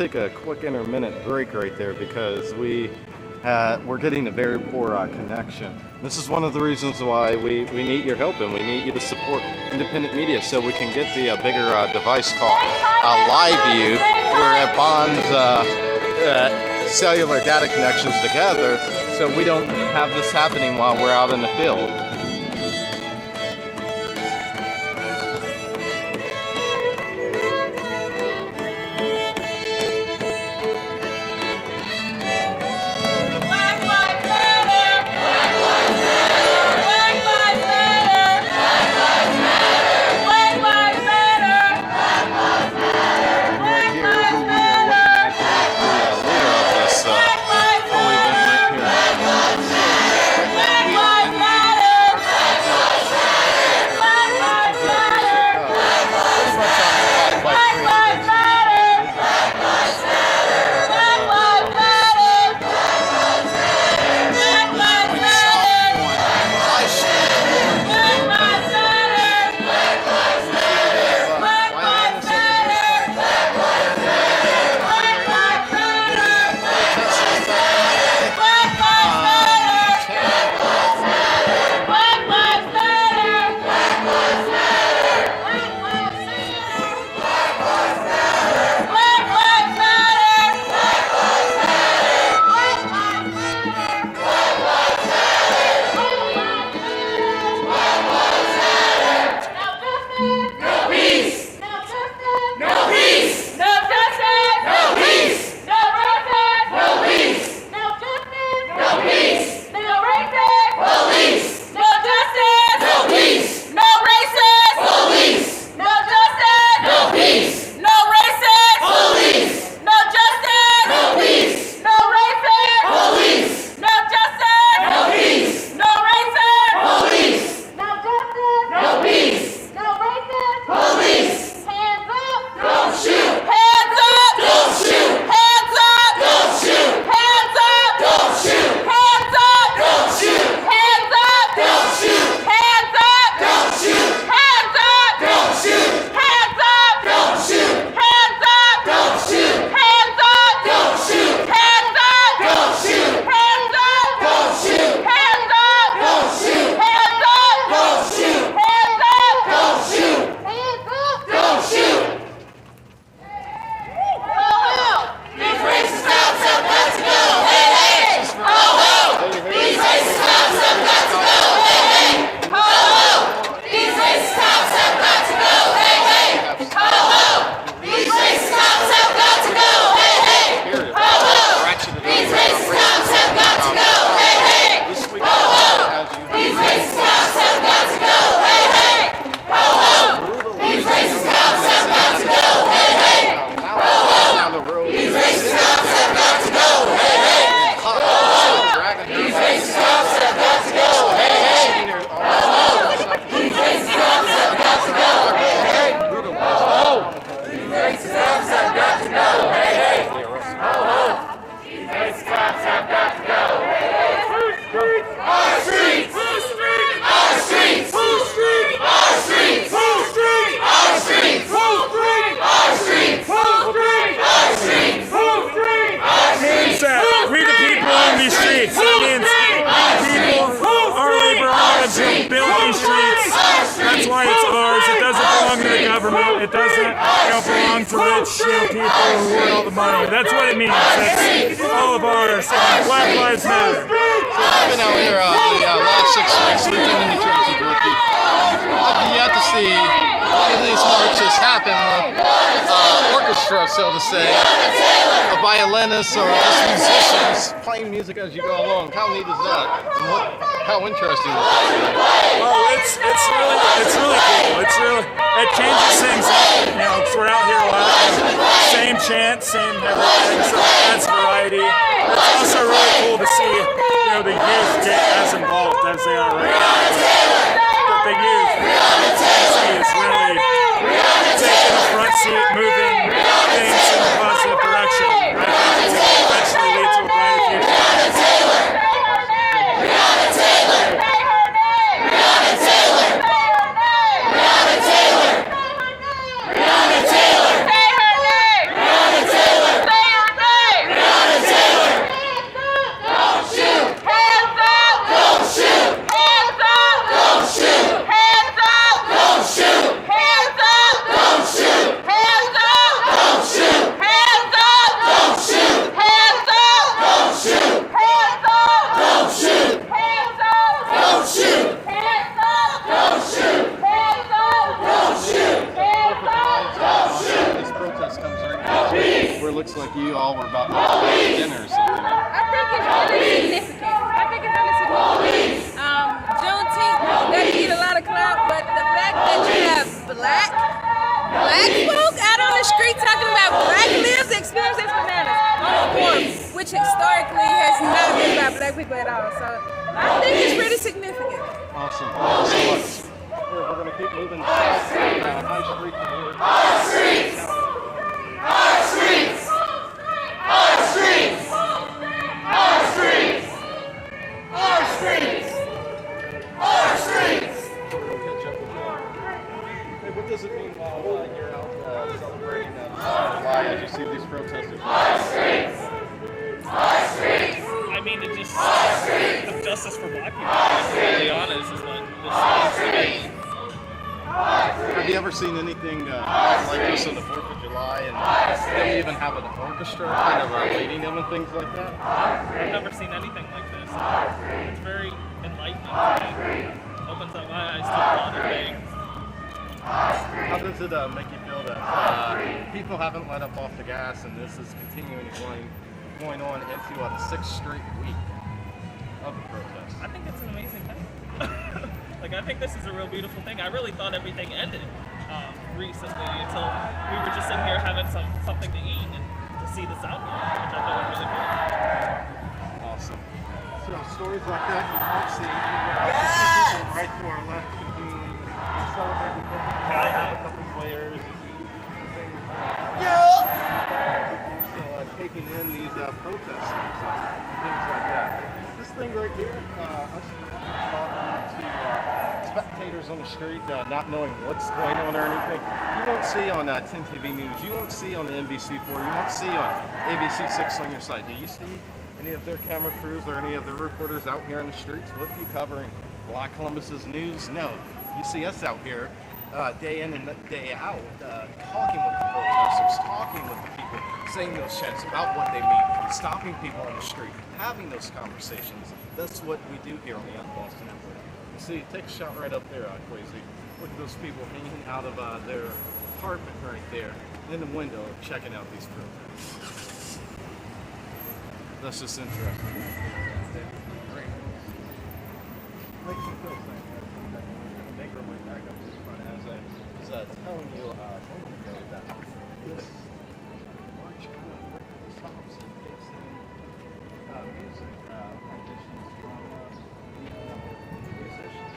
Take a quick intermittent break right there because we're getting a very poor connection. This is one of the reasons why we need your help and we need you to support independent media so we can get the bigger device called LiveView, where it bonds cellular data connections together so we don't have this happening while we're out in the field. It doesn't belong to rich people who earn all the money. That's what it means. It's all of ours. Black Lives Matter. I've been out here the last 6 weeks, Lieutenant New Jersey rookie. I've yet to see one of these marches happen with orchestra, so to say, a violinist or just musicians playing music as you go along. How neat is that? And how interesting is that? Well, it's really cool. It changes things up. Cause we're out here a lot. Same chant, same everything. So that's variety. It's also really cool to see, the youth get as involved as they are right now. But the youth, is really taking a front seat, moving things in a positive direction. I think it will eventually lead to a brighter future. Say her name! it looks like you all were about to have dinner or something. I think it's really significant. Juneteenth doesn't get a lot of clout, but the fact that you have black folk out on the street talking about black lived experiences bananas on the forum, which historically has not been about black people at all. So I think it's pretty significant. Awesome. Thank you so much. Here, we're going to keep moving south down High Street toward Our streets! Our streets! Our streets! Our streets! Our streets! Our streets! Hey, what does it mean while you're out celebrating July as you see these protesters? Our streets! Our streets! I mean, it just the justice for black people, to be really honest, is what this is. Have you ever seen anything like this on the 4th of July and they even have an orchestra kind of leading them and things like that? I've never seen anything like this. It's very enlightening to me. Opens up my eyes to a lot of things. How does it make you feel that people haven't let up off the gas and this is continuing going on into the 6th straight week of the protest? I think it's an amazing thing. Like, I think this is a real beautiful thing. I really thought everything ended recently until we were just sitting here having something to eat and to see this out here, which I thought was really cool. Awesome. So stories like that you won't see anywhere else. People right to our left continuing to celebrate the a couple players. Taking in these protesters and things like that. This thing right here, us talking to spectators on the street, not knowing what's going on or anything. You won't see on 10 TV News. You won't see on the NBC4. You won't see on ABC6 on your site. Do you see any of their camera crews or any of the reporters out here on the streets with you covering Black Columbus's news? No. You see us out here day in and day out, talking with the protesters, talking with the people, saying those chants about what they mean, stopping people on the street, having those conversations. That's what we do here on the Boston Network. You see, take a shot right up there, Quasi. Look at those people hanging out of their apartment right there in the window, checking out these protests. That's just interesting. Great. Makes me feel something. Make our way back up to the front as I was telling you a moment ago that this march kind of stops and takes in music auditions from the musicians.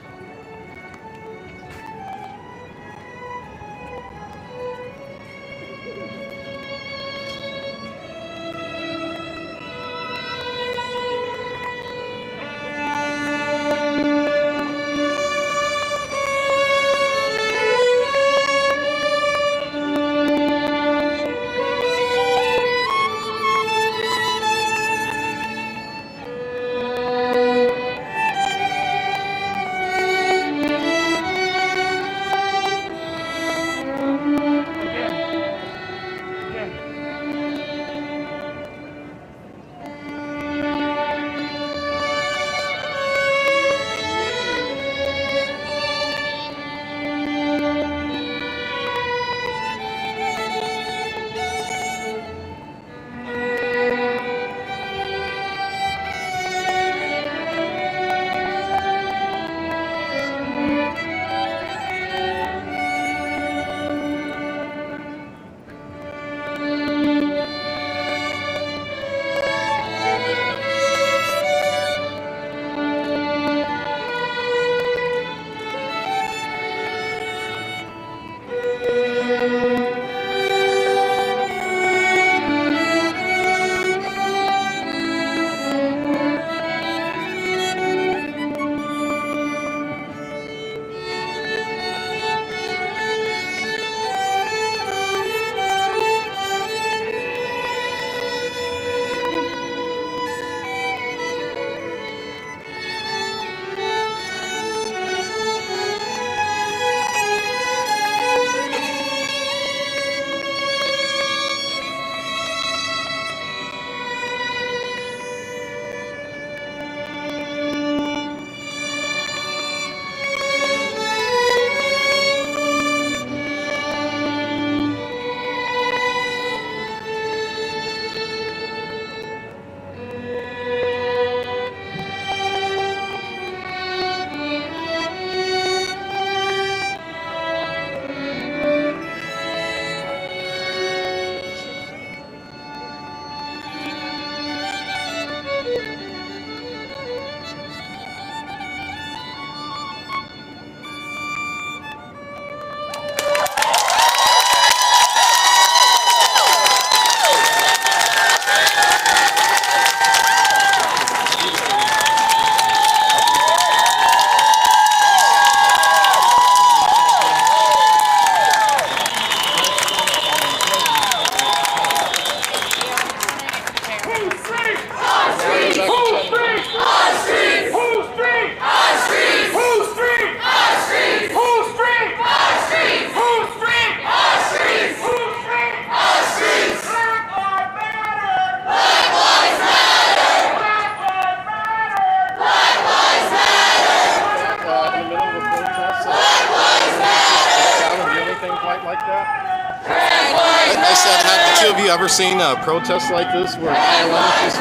ever seen a protest like this where violence is?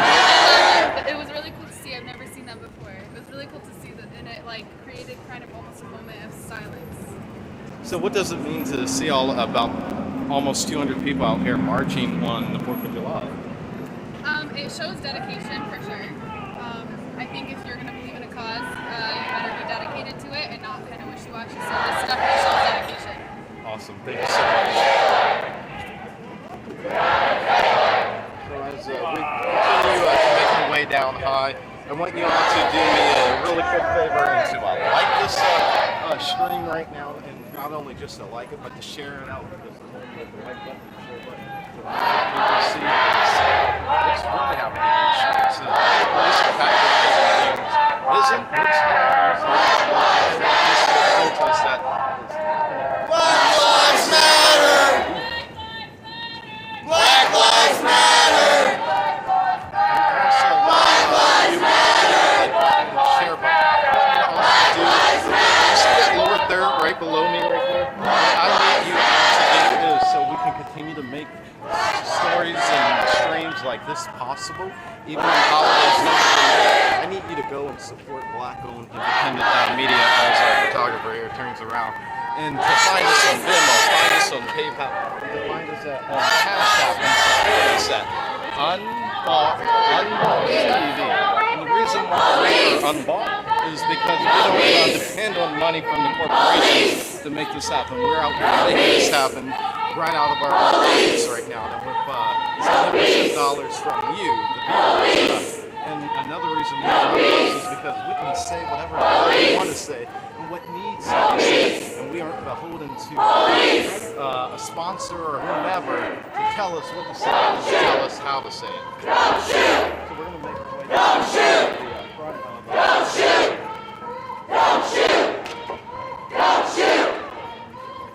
It was really cool to see. I've never seen that before. It was really cool to see that, and it like created kind of almost a moment of silence. So what does it mean to see about almost 200 people out here marching on the 4th of July? It shows dedication for sure. I think if you're going to believe in a cause, you better be dedicated to it and not kind of wishy-washy. So this definitely shows dedication. Awesome. Thank you so much. So as we continue to make our way down high, I want you all to do me a really quick favor and to like this stream right now, and not only just to like it, but to share it out, because the like button, the share button, so people see what's really happening in the streets. So this isn't what's protest that is happening. Black Lives Matter! Black Lives Matter! Black Lives Matter! Share button. You see that lower there, right below me, right there? What I need you to do is so we can continue to make stories and streams like this possible, even on holidays. I need you to go and support Black-owned independent media as our photographer here turns around. And to find us on Venmo, find us on PayPal, to find us at CashApp, and support us at UnBoughtUnBossedTV. And the reason why we are unbought is because we don't depend on money from the corporations to make this happen. We're out here making this happen right out of our own pockets right now. And with membership dollars from you, the viewers. And another reason we are unbought is because we can say whatever we want to say and what needs to be said. And we aren't beholden to a sponsor or whomever to tell us what to say and tell us how to say it. So we're going to make our way down to the front of Don't shoot! Don't shoot! Don't shoot!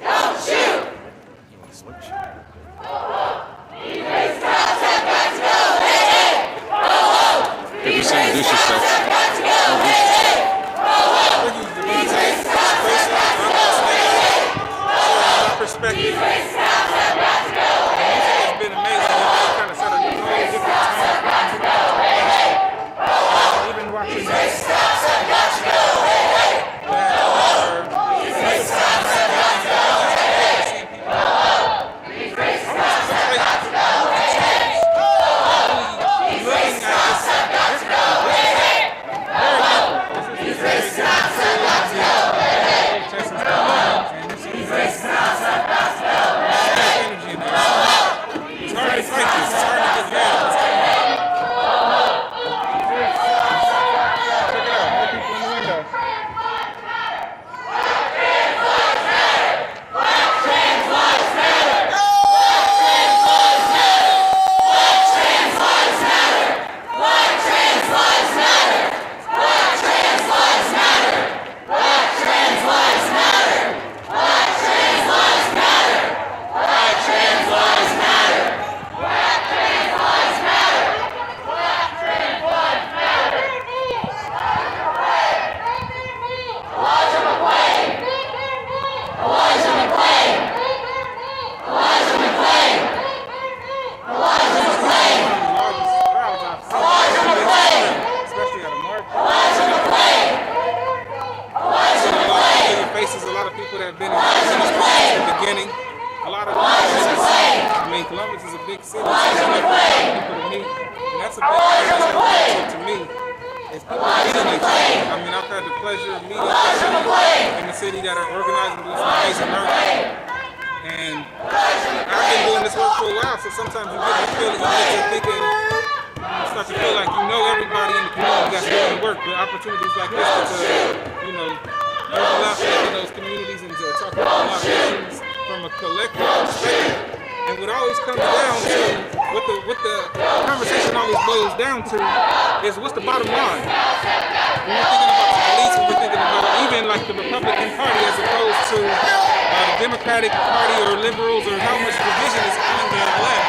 Don't shoot! You want to switch? Hey, just introduce yourself. Perspective. The music has been amazing. It kind of set a whole different tone. Even watching this. Columbus is a big city, so there's a lot of people to meet, and that's a big thing to me. It's people meeting each other. I mean, I've had the pleasure of meeting people in the city that are organizing doing some amazing work, and I've been doing this work for a while, so sometimes you get the feeling, you get to thinking, you start to feel like you know everybody in the community that's doing the work, but opportunities like this to, you know, overlap into those communities and to talk about a lot of issues from a collective perspective. And what always comes down to, what the conversation always boils down to, is what's the bottom line? When we're thinking about the police, when we're thinking about even like the Republican Party as opposed to the Democratic Party or liberals, or how much division is on there left.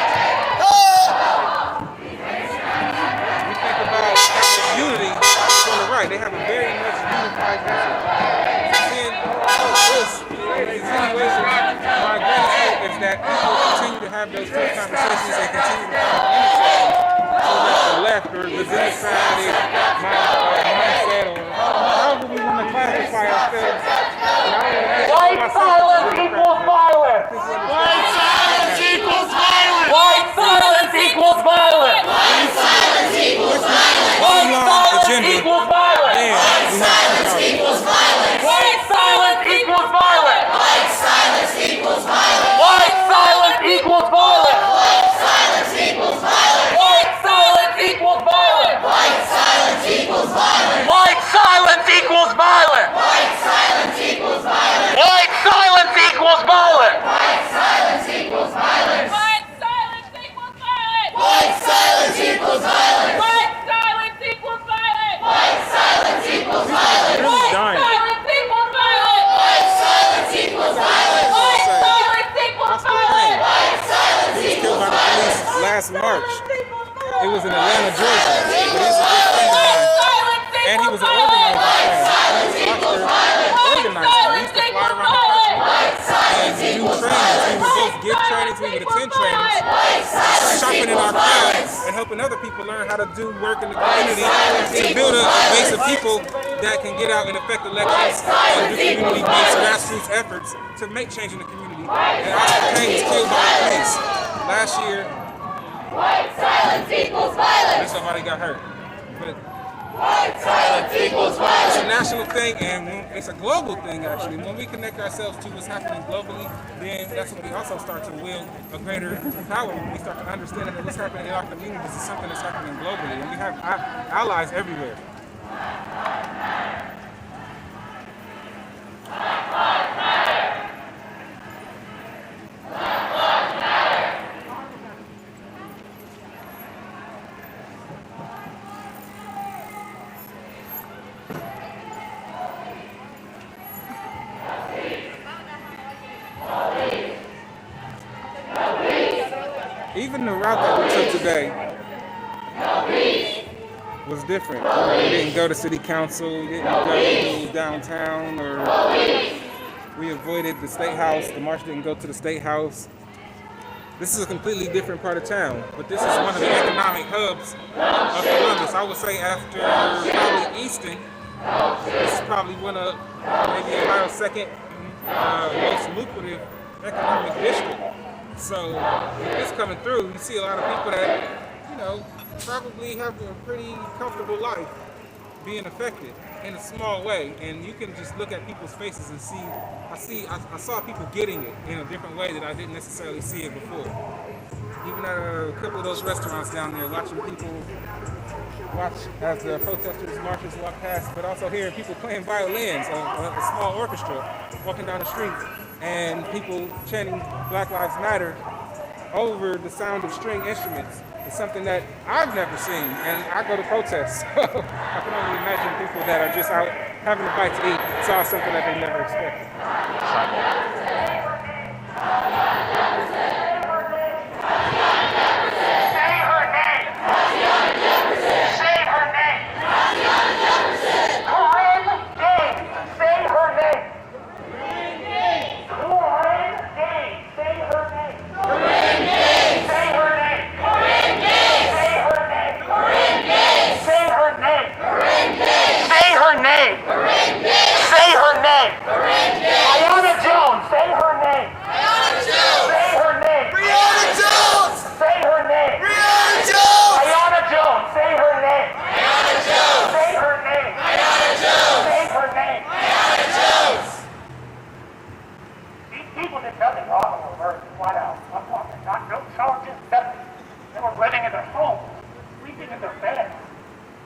We think about unity on the right. They have a very much unified message. And this, in many ways, my greatest hope is that people continue to have those tough conversations and It was in Atlanta, Georgia. But he's a good friend of mine. And he was an organizer friend. Organizer. We used to fly around the country and do trainings. We would both give trainings, we would attend trainings, sharpening our craft and helping other people learn how to do work in the community to build a base of people that can get out and affect elections and do community-based grassroots efforts to make change in the community. And Oscar Kane was killed by the police last year. White silence equals violence. Somebody got hurt. But White silence equals violence. it's a national thing and it's a global thing actually. When we connect ourselves to what's happening globally, then that's when we also start to wield a greater power. When we start to understand that what's happening in our communities is something that's happening globally, and we have allies everywhere. Even the route that we took today was different. We didn't go to city council, we didn't go downtown, or we avoided the state house. The march didn't go to the state house. This is a completely different part of town, but this is one of the economic hubs of Columbus. I would say after probably Easton, this is probably one of maybe Ohio's second most lucrative economic district. So it's coming through. You see a lot of people that, probably have a pretty comfortable life being affected in a small way. And you can just look at people's faces and see, I saw people getting it in a different way that I didn't necessarily see it before. Even at a couple of those restaurants down there, watching people watch as the protesters, marchers walk past, but also hearing people playing violins, a small orchestra walking down the street, and people chanting Black Lives Matter over the sound of string instruments. It's something that I've never seen, and I go to protests, so I can only imagine people that are just out having a bite to eat saw something that they never expected.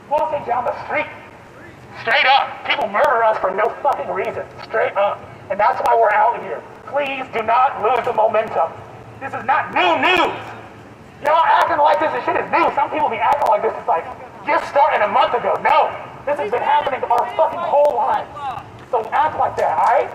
Walking down the street, straight up. People murder us for no fucking reason, straight up. And that's why we're out here. Please do not lose the momentum. This is not new news. Y'all acting like this shit is new. Some people be acting like this is like just starting a month ago. No, this has been happening our fucking whole life. So act like that, all right?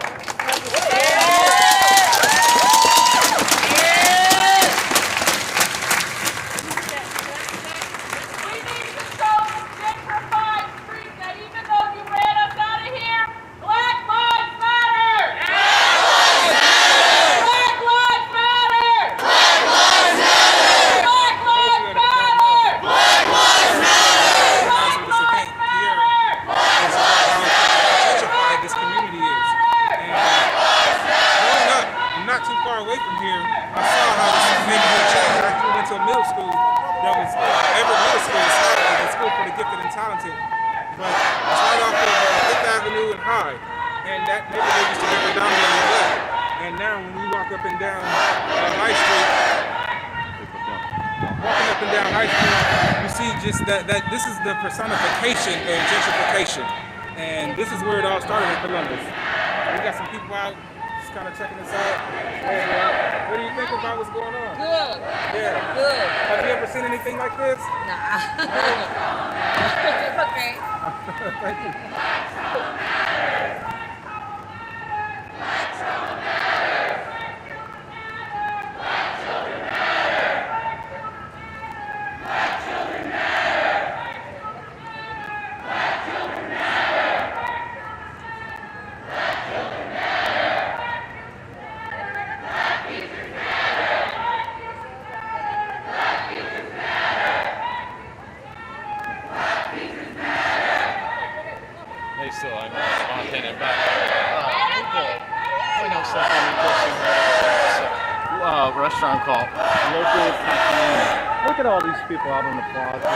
That this is the personification of gentrification, and this is where it all started in Columbus. We got some people out just kind of checking us out. What do you think about what's going on? Good. Yeah. Good. Have you ever seen anything like this? Nah. Okay. Thank you. Black children. restaurant called Local Cafe. Look at all these people out on the plaza. The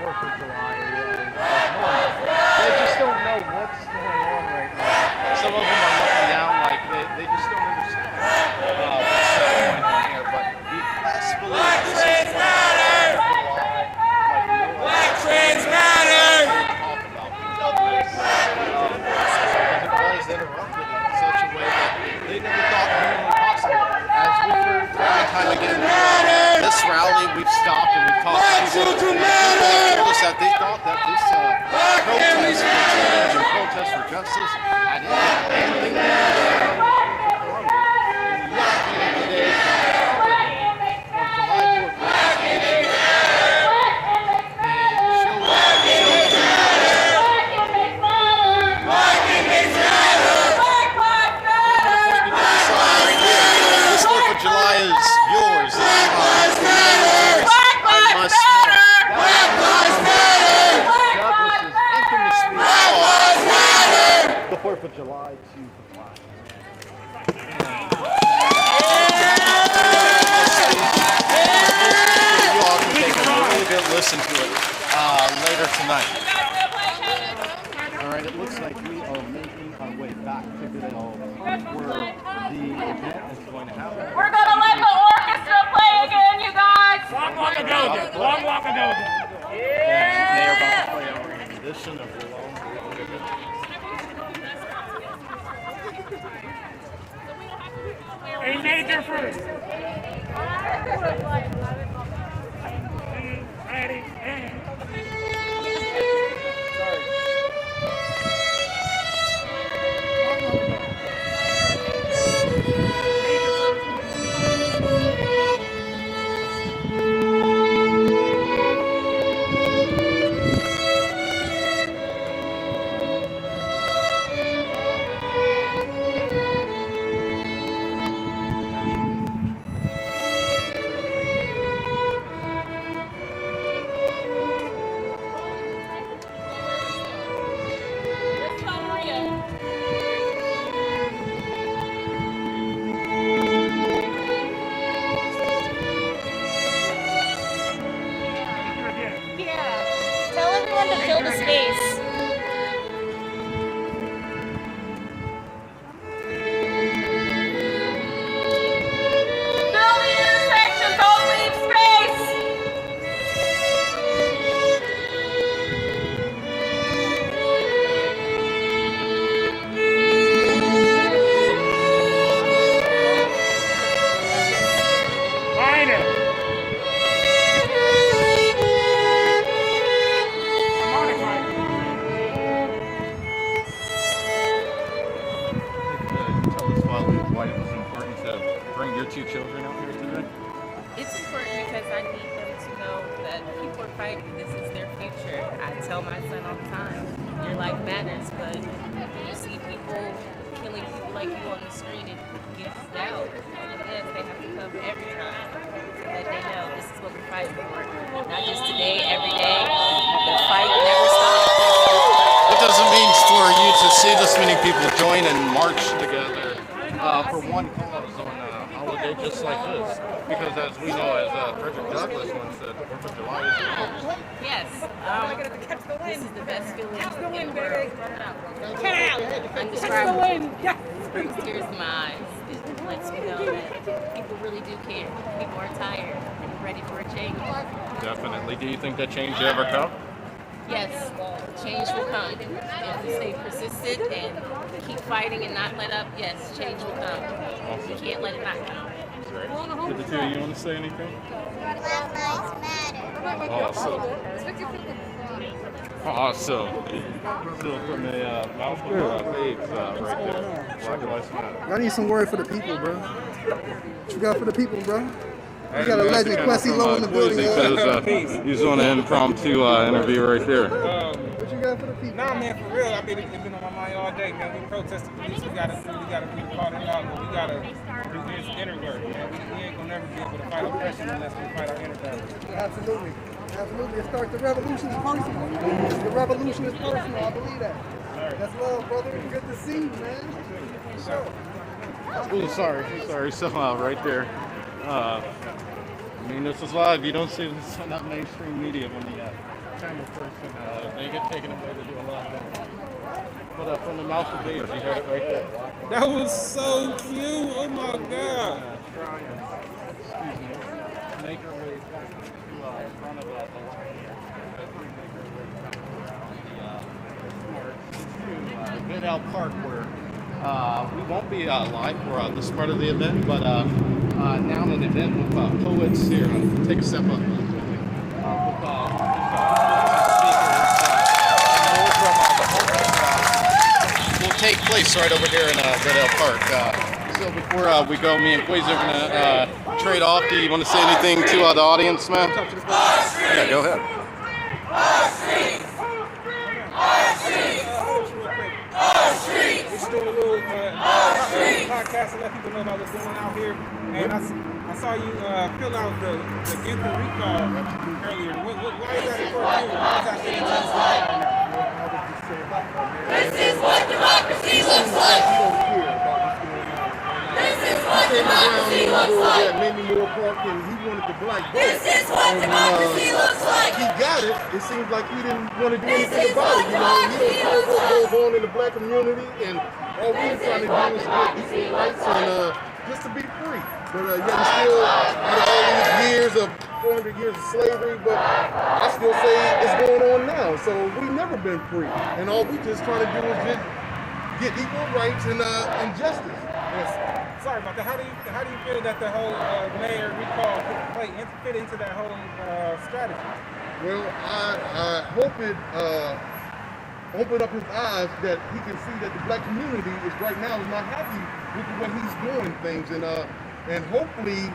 4th of July. They just don't know what's going on right now. Some of them are looking down like they just don't understand what's going on here. But you best believe this is Black Trans Matter! Talk about it was interrupted in such a way that they never thought humanly possible. As we've heard time and time again, this rally we've stopped and we've talked to people. People have told us that they thought that this protest for change and protest for justice had anything to do with and yet, today, on July 4th of July is yours. I must know. Black Lives Matter! Douglas is infamously called the 4th of July to comply. You all can take a really good listen to it later tonight. All right, it looks like we are making our way back to Goodell, where the event is going to happen. We're gonna let the orchestra play again, you guys. Long walk ago. Long walk ago. Yeah. They are about to play our rendition of the long. A major first. Ready, and. Tell everyone to fill the space. Fill the intersection, don't leave space. Find it. Tell us why it was important to bring your 2 children out here today. It's important because I need them to know that people are fighting. This is their future. I tell my son all the time, your life matters, but when you see people killing people like you on the street, it gives doubt. And then they have to come every time so that they know this is what we're fighting for. Not just today, every day. The fight never stops. What does it mean for you to see this many people join and march together for one cause on a holiday just like this? Because as we know, as Frederick Douglass once said, the 4th of July is yours. Yes, this is the best feeling in the world. Undescribable. It brings tears to my eyes. It lets me know that people really do care. People are tired and ready for a change. Definitely. Do you think that change ever come? Yes, change will come. If we stay persistent and keep fighting and not let up, yes, change will come. Awesome. We can't let it not come. Did the 2 of you want to say anything? Black Lives Matter. Awesome. Awesome. Still from the mouthful of babes right there. Black Lives Matter. I need some word for the people, bro. What you got for the people, bro? You got a legend, Quincy Lowe in the building. He's on an impromptu interview right there. What you got for the people? Nah, man, for real. It's been on my mind all day, man. We protesting police. We gotta be caught it out, but we gotta do this inner work, man. We ain't gonna never be able to fight oppression unless we fight our inner battle. Absolutely. Absolutely. It starts the revolution is personal. The revolution is personal. I believe that. That's love, brother. Good to see you, man. For sure. Oh, sorry. So right there. I mean, this is live. You don't see this on that mainstream media when the camera person they get taken away to do a lot of that. But from the mouth of babes, you heard it right there. That was so cute. Oh my God. Try and, excuse me, make our way back to front of the line here. As we make our way back around the Goodell Park, where we won't be live for this part of the event, but now an event with poets here. Take a step up. With will take place right over here in Goodell Park. So before we go, me and Quasi are going to trade off. Do you want to say anything to the audience, man? Yeah, go ahead. Just doing a little podcast to let people know about what's going on out here. And I saw you fill out the anthem recall earlier. Why is that important to you? Why is that getting into this right now? This is what democracy looks like. This is what democracy looks like. Maybe more Park and he wanted the black vote. This is what democracy looks like. He got it. It seems like he didn't want to do anything about it. You know, he didn't know what goes on in the black community, and all we were trying to do is get equal rights and just to be free. But yet we still, all these years of 400 years of slavery, but I still say it's going on now. So we've never been free, and all we just trying to do is just get equal rights and justice. Yes. Sorry about that. How do you feel that the whole mayor recall fit into that whole strategy? Well, I hope it open up his eyes that he can see that the black community is right now is not happy with the way he's doing things, and hopefully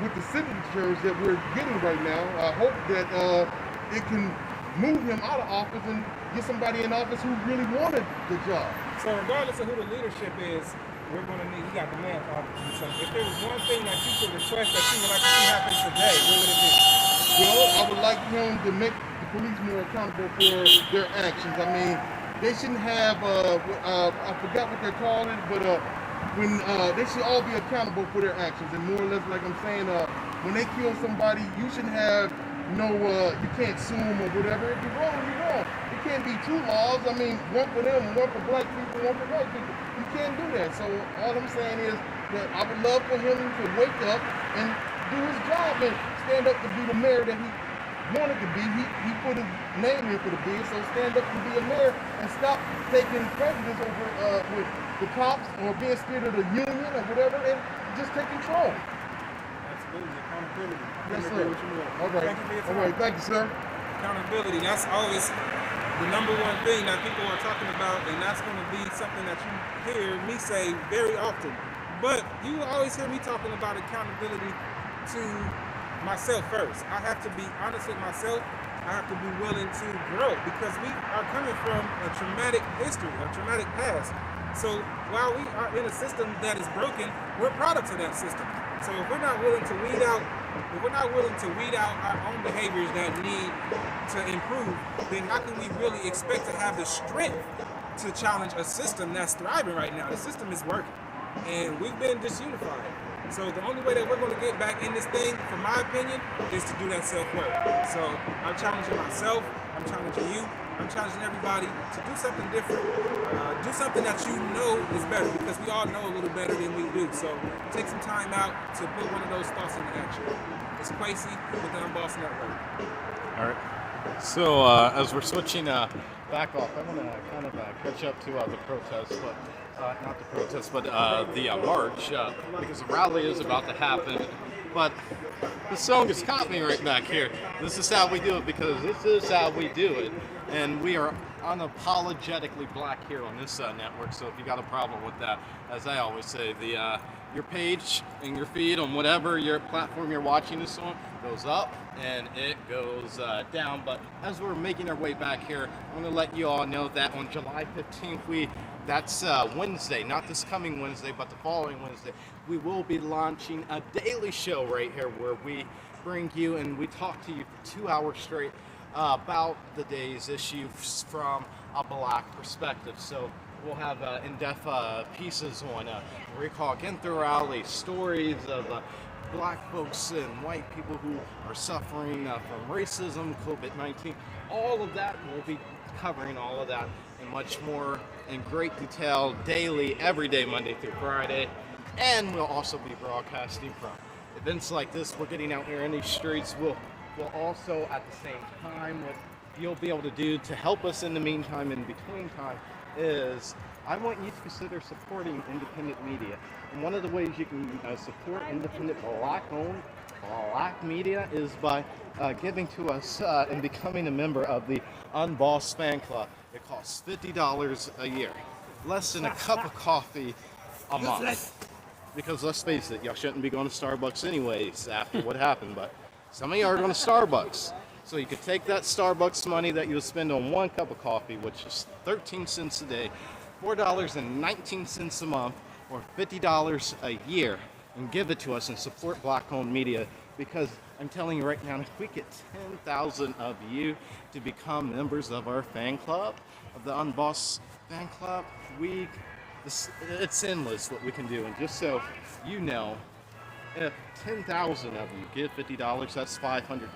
with the signatures that we're getting right now, I hope that it can move him out of office and get somebody in office who really wanted the job. So regardless of who the leadership is, we're going to need, he got the man for office. So if there was one thing that you could request that you would like to see happen today, what would it be? Well, I would like him to make the police more accountable for their actions. I mean, they shouldn't have, I forgot what they're calling it, but when they should all be accountable for their actions. And more or less, like I'm saying, when they kill somebody, you shouldn't have you can't sue them or whatever. If you're wrong, you're wrong. It can't be two laws. I mean, one for them, one for black people, one for white people. You can't do that. So all I'm saying is that I would love for him to wake up and do his job and stand up to be the mayor that he wanted to be. He put his name in for the bid, so stand up to be a mayor and stop taking prejudice over with the cops or being scared of the union or whatever, and just take control. Absolutely, accountability. Yes, sir. All right. Thank you for your time. All right. Thank you, sir. Accountability. That's always the number one thing that people are talking about, and that's going to be something that you hear me say very often. But you will always hear me talking about accountability to myself first. I have to be honest with myself. I have to be willing to grow because we are coming from a traumatic history, a traumatic past. So while we are in a system that is broken, we're products of that system. So if we're not willing to weed out our own behaviors that need to improve, then how can we really expect to have the strength to challenge a system that's thriving right now? The system is working, and we've been disunified. So the only way that we're going to get back in this thing, from my opinion, is to do that self-work. So I'm challenging myself, I'm challenging you, I'm challenging everybody to do something different. Do something that you know is better, because we all know a little better than we do. So take some time out to put one of those thoughts into action. It's Quasi with the UnBoughtUnBossedTV Network. All right. So as we're switching back off, I want to kind of catch up to the protest, but not the protest, but the march, because the rally is about to happen. But the song has caught me right back here. This is how we do it, because this is how we do it. And we are unapologetically black here on this network. So if you got a problem with that, as I always say, your page and your feed on whatever your platform you're watching this on goes up and it goes down. But as we're making our way back here, I want to let you all know that on July 15th, that's Wednesday, not this coming Wednesday, but the following Wednesday, we will be launching a daily show right here where we bring you and we talk to you for 2 hours straight about the day's issues from a black perspective. So we'll have in-depth pieces on recall again through rally stories of black folks and white people who are suffering from racism, COVID-19. All of that, we'll be covering all of that and much more in great detail daily, every day, Monday through Friday. And we'll also be broadcasting from events like this. We're getting out here in these streets. We'll also at the same time, what you'll be able to do to help us in the meantime, in between time, is I want you to consider supporting independent media. And one of the ways you can support independent black-owned black media is by giving to us and becoming a member of the UnBossed fan club. It costs $50 a year, less than a cup of coffee a month. Because let's face it, y'all shouldn't be going to Starbucks anyways after what happened, but some of you are going to Starbucks. So you could take that Starbucks money that you would spend on one cup of coffee, which is 13 cents a day, $4.19 a month, or $50 a year, and give it to us and support black-owned media. Because I'm telling you right now, if we get 10,000 of you to become members of our fan club, of the UnBossed fan club, it's endless what we can do. And just so you know, if 10,000 of you give $50, that's $500,000.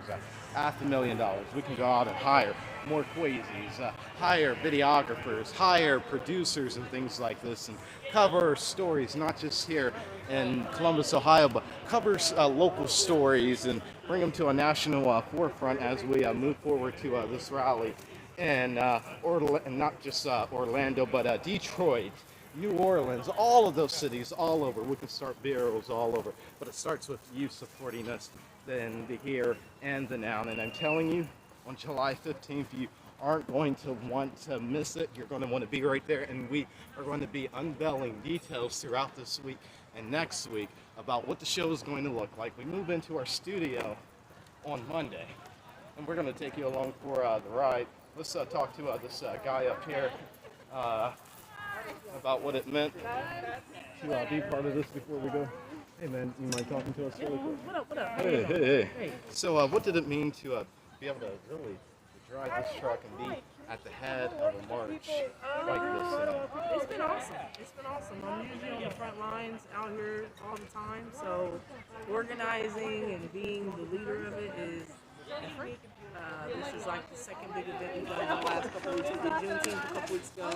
That's $500,000. We can go out and hire more Quasies, hire videographers, hire producers and things like this, and cover stories, not just here in Columbus, Ohio, but cover local stories and bring them to a national forefront as we move forward to this rally. And not just Orlando, but Detroit, New Orleans, all of those cities, all over. We can start bureaus all over, but it starts with you supporting us, then the here and the now. And I'm telling you, on July 15th, you aren't going to want to miss it. You're going to want to be right there, and we are going to be unveiling details throughout this week and next week about what the show is going to look like. We move into our studio on Monday, and we're going to take you along for the ride. Let's talk to this guy up here about what it meant to be part of this before we go. Hey man, you mind talking to us really quick? What up, what up? Hey. So what did it mean to be able to really drive this truck and be at the head of a march like this? It's been awesome. It's been awesome. I'm usually on the front lines out here all the time, so organizing and being the leader of it is different. This is like the second big event we've done in the last couple of weeks. We did Juneteenth a couple weeks ago,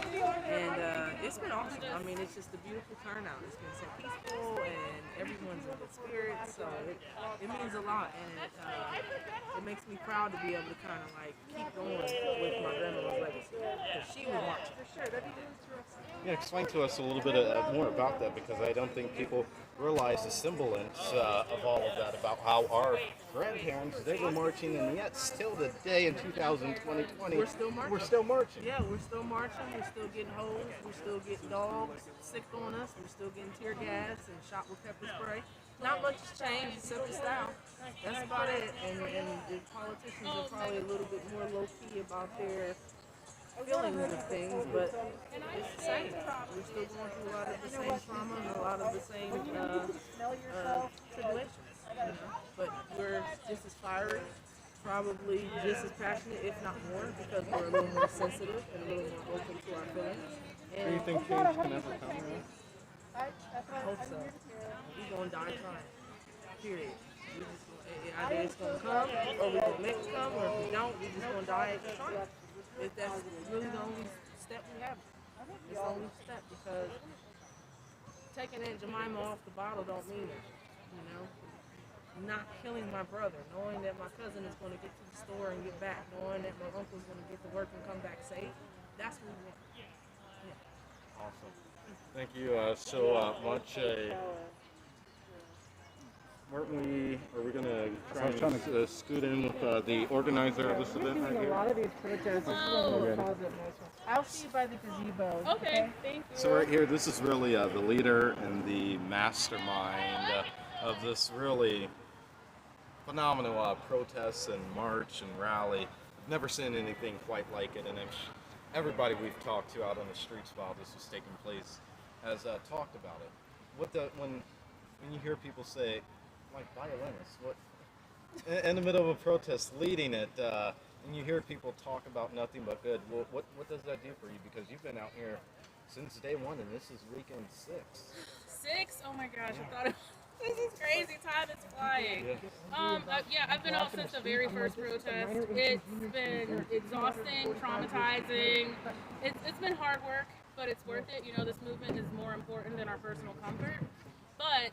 and it's been awesome. I mean, it's just a beautiful turnout. It's been so peaceful, and everyone's in good spirits, so it means a lot, and it makes me proud to be able to kind of like keep going with my grandmother's legacy, because she was marching. For sure, that'd be interesting. Yeah, explain to us a little bit more about that, because I don't think people realize the semblance of all of that, about how our grandparents, they were marching, and yet still today in 2020, we're still marching. We're still marching. Yeah, we're still marching. We're still getting hosed. We're still getting dogs sick on us. We're still getting tear gas and shot with pepper spray. Not much has changed except the style. That's about it. And the politicians are probably a little bit more low-key about their feelings of things, but it's the same. We're still going through a lot of the same trauma and a lot of the same tribulations. But we're just as fiery, probably just as passionate, if not more, because we're a little more sensitive and a little more open to our feelings. And do you think change can ever come around? I hope so. We're going to die trying. Period. Either it's going to come, or we're going to make it come, or if we don't, we're just going to die trying. That's really the only step we have. It's the only step, because taking Aunt Jemima off the bottle don't mean it, you know? Not killing my brother, knowing that my cousin is going to get to the store and get back, knowing that my uncle's going to get to work and come back safe, that's what we want. Yeah. Awesome. Thank you so much. Are we going to try and scoot in with the organizer of this event right here? A lot of these protests, I'll see you by the gazebo. Okay, thank you. So right here, this is really the leader and the mastermind of this really phenomenal protest and march and rally. I've never seen anything quite like it, and everybody we've talked to out on the streets while this was taking place has talked about it. When you hear people say, like violinists, what in the middle of a protest, leading it, and you hear people talk about nothing but good. Well, what does that do for you? Because you've been out here since day one, and this is weekend 6. 6? Oh my gosh, I thought this is crazy. Time is flying. Yeah, I've been out since the very first protest. It's been exhausting, traumatizing. It's been hard work, but it's worth it. You know, this movement is more important than our personal comfort. But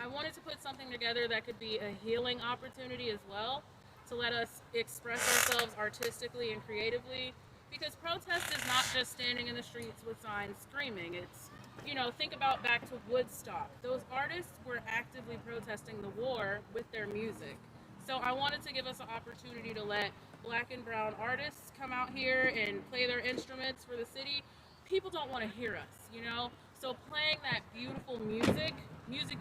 I wanted to put something together that could be a healing opportunity as well, to let us express ourselves artistically and creatively. Because protest is not just standing in the streets with signs screaming. It's, you know, think about back to Woodstock. Those artists were actively protesting the war with their music. So I wanted to give us an opportunity to let black and brown artists come out here and play their instruments for the city. People don't want to hear us, you know? So playing that beautiful music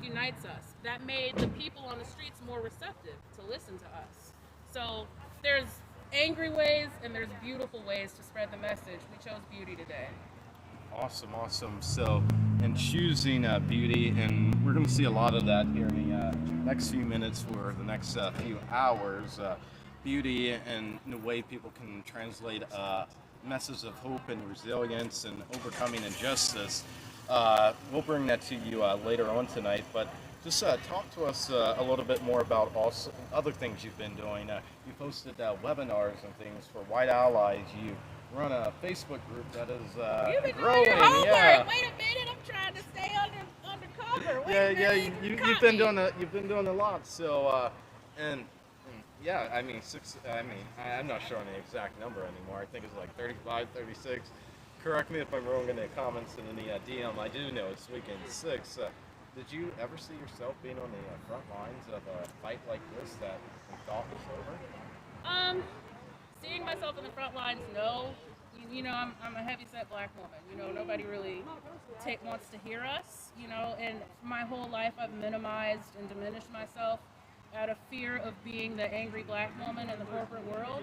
unites us. That made the people on the streets more receptive to listen to us. So there's angry ways and there's beautiful ways to spread the message. We chose beauty today. Awesome. So, and choosing beauty, and we're going to see a lot of that here in the next few minutes for the next few hours. Beauty and the way people can translate messages of hope and resilience and overcoming injustice. We'll bring that to you later on tonight, but just talk to us a little bit more about also other things you've been doing. You posted webinars and things for White Allies. You run a Facebook group that is You've been growing. doing your homework. Yeah. Wait a minute, I'm trying to stay undercover. Wait Yeah, a minute, you've been doing a lot. So, and yeah, I mean, I'm not sure on the exact number anymore. I think it's like 35, 36. Correct me if I'm wrong in the comments and in the DM. I do know it's weekend 6. Did you ever see yourself being on the front lines of a fight like this that you thought was over? Seeing myself in the front lines, no. You know, I'm a heavy-set black woman. You know, nobody really wants to hear us. You know, and my whole life I've minimized and diminished myself out of fear of being the angry black woman in the corporate world.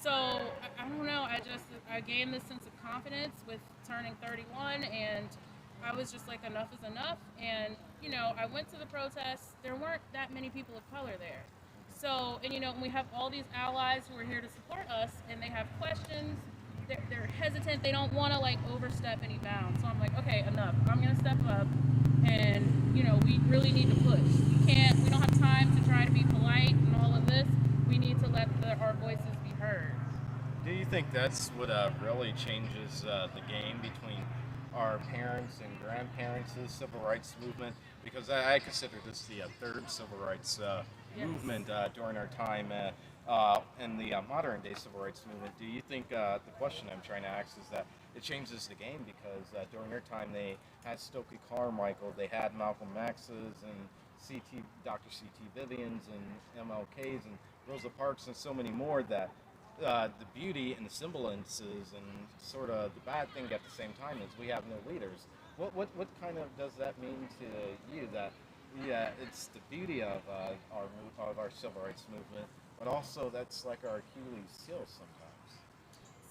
So I don't know. I gained this sense of confidence with turning 31, and I was just like, enough is enough. And you know, I went to the protests. There weren't that many people of color there. So, and you know, we have all these allies who are here to support us, and they have questions. They're hesitant. They don't want to like overstep any bounds. So I'm like, okay, enough. I'm gonna step up, and you know, we really need to push. We don't have time to try to be polite and all of this. We need to let our voices be heard. Do you think that's what really changes the game between our parents and grandparents' civil rights movement? Because I consider this the third civil rights movement during our time in the modern day civil rights movement. Do you think the question I'm trying to ask is that it changes the game because during their time they had Stokely Carmichael, they had Malcolm X's and Dr. C.T. Vivian's and MLK's and Rosa Parks and so many more that the beauty and the semblances and sort of the bad thing at the same time is we have no leaders. What kind of does that mean to you that it's the beauty of our civil rights movement, but also that's like our Achilles heel sometimes?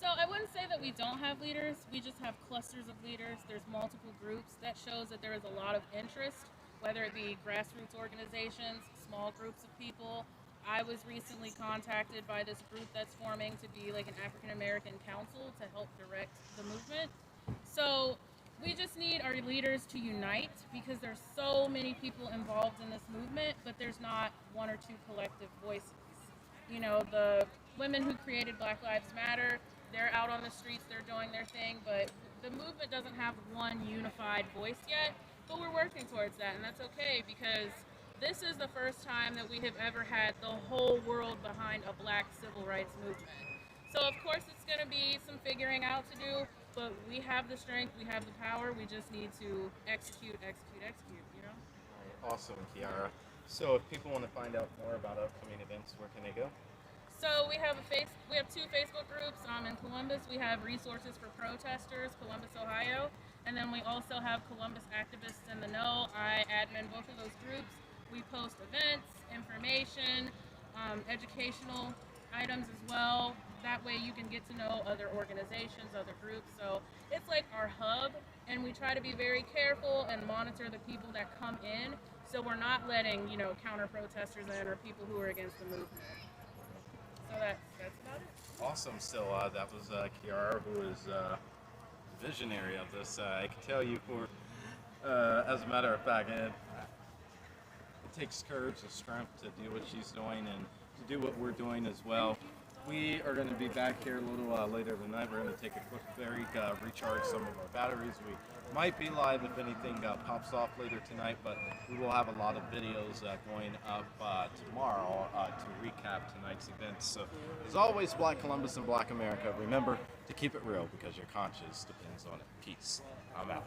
So I wouldn't say that we don't have leaders. We just have clusters of leaders. There's multiple groups. That shows that there is a lot of interest, whether it be grassroots organizations, small groups of people. I was recently contacted by this group that's forming to be like an African American council to help direct the movement. So we just need our leaders to unite because there's so many people involved in this movement, but there's not one or two collective voices. You know, the women who created Black Lives Matter, they're out on the streets, they're doing their thing, but the movement doesn't have one unified voice yet, but we're working towards that, and that's okay because this is the first time that we have ever had the whole world behind a black civil rights movement. So of course it's going to be some figuring out to do, but we have the strength, we have the power, we just need to execute, you know? All right, awesome, Kiara. So if people want to find out more about upcoming events, where can they go? So we have two Facebook groups. In Columbus, we have Resources for Protesters, Columbus, Ohio, and then we also have Columbus Activists in the Know. I admin both of those groups. We post events, information, educational items as well. That way you can get to know other organizations, other groups. So it's like our hub, and we try to be very careful and monitor the people that come in. So we're not letting, counter protesters in or people who are against the movement. So that's about it. awesome. Still, that was Kiara, who is visionary of this. I can tell you, as a matter of fact, it takes courage and strength to do what she's doing and to do what we're doing as well. We are going to be back here a little later tonight. We're going to take a quick break, recharge some of our batteries. We might be live if anything pops off later tonight, but we will have a lot of videos going up tomorrow to recap tonight's events. So, as always, Black Columbus and Black America, remember to keep it real because your conscience depends on it. Peace. I'm out.